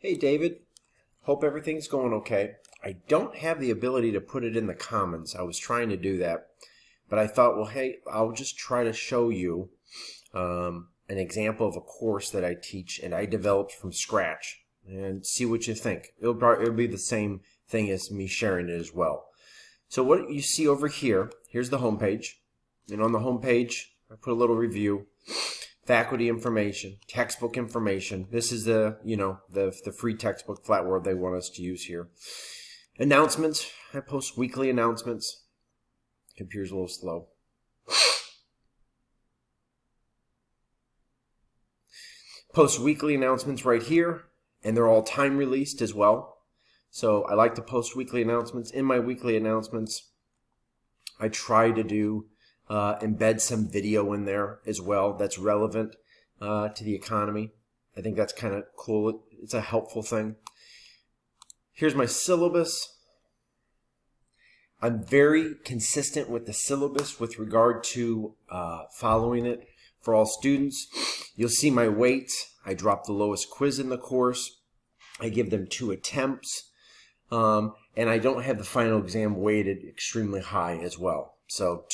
Hey David, hope everything's going okay. I don't have the ability to put it in the comments. I was trying to do that, but I thought, well, hey, I'll just try to show you an example of a course that I teach and I developed from scratch and see what you think. It'll be the same thing as me sharing it as well. So what you see over here, here's the home page, and on the home page I put a little review. Faculty information, textbook information. This is the free textbook Flatworld they want us to use here. Announcements. I post weekly announcements. Computer's a little slow. Post weekly announcements right here, and they're all time released as well. So I like to post weekly announcements. In my weekly announcements, I try to embed some video in there as well that's relevant to the economy. I think that's kind of cool. It's a helpful thing. Here's my syllabus. I'm very consistent with the syllabus with regard to following it for all students. You'll see my weights. I drop the lowest quiz in the course. I give them 2 attempts. And I don't have the final exam weighted extremely high as well. So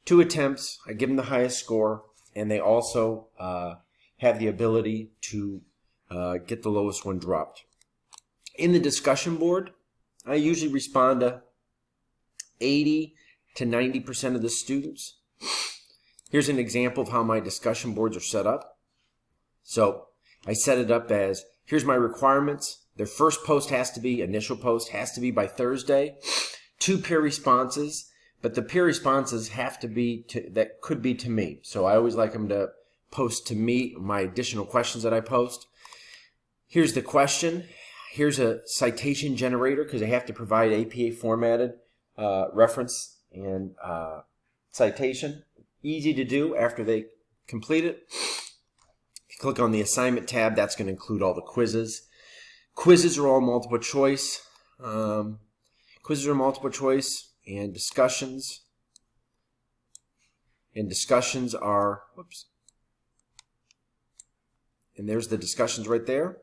2 attempts, I give them the highest score, and they also have the ability to get the lowest one dropped. In the discussion board, I usually respond to 80 to 90% of the students. Here's an example of how my discussion boards are set up. So I set it up as, here's my requirements. Their first post initial post has to be by Thursday. 2 peer responses. But the peer responses have to be that could be to me. So I always like them to post to me my additional questions that I post. Here's the question. Here's a citation generator because I have to provide APA formatted reference and citation. Easy to do after they complete it. If you click on the assignment tab, that's going to include all the quizzes. Quizzes are all multiple choice. And discussions. And discussions are, and there's the discussions right there.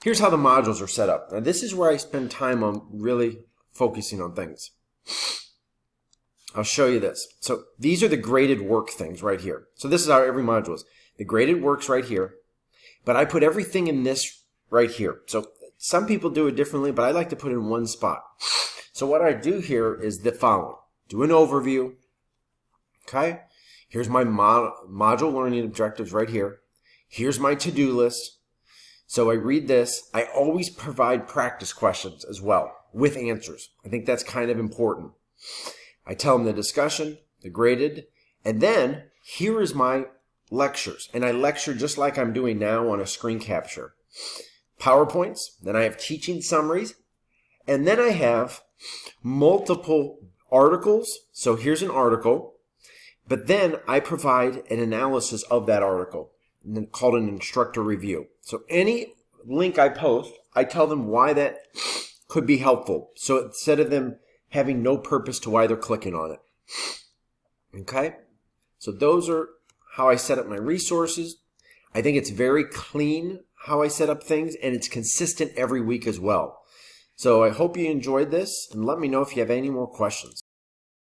Here's how the modules are set up. Now this is where I spend time on really focusing on things. I'll show you this. So these are the graded work things right here. So this is how every module is. The graded work's right here, but I put everything in this right here. So some people do it differently, but I like to put it in one spot. So what I do here is the following. Do an overview. Okay. Here's my module learning objectives right here. Here's my to-do list. So I read this. I always provide practice questions as well with answers. I think that's kind of important. I tell them the discussion, the graded, and then here is my lectures. And I lecture just like I'm doing now on a screen capture. PowerPoints. Then I have teaching summaries. And then I have multiple articles. So here's an article, but then I provide an analysis of that article called an instructor review. So any link I post, I tell them why that could be helpful. So instead of them having no purpose to why they're clicking on it. Okay. So those are how I set up my resources. I think it's very clean how I set up things, and it's consistent every week as well. So I hope you enjoyed this, and let me know if you have any more questions.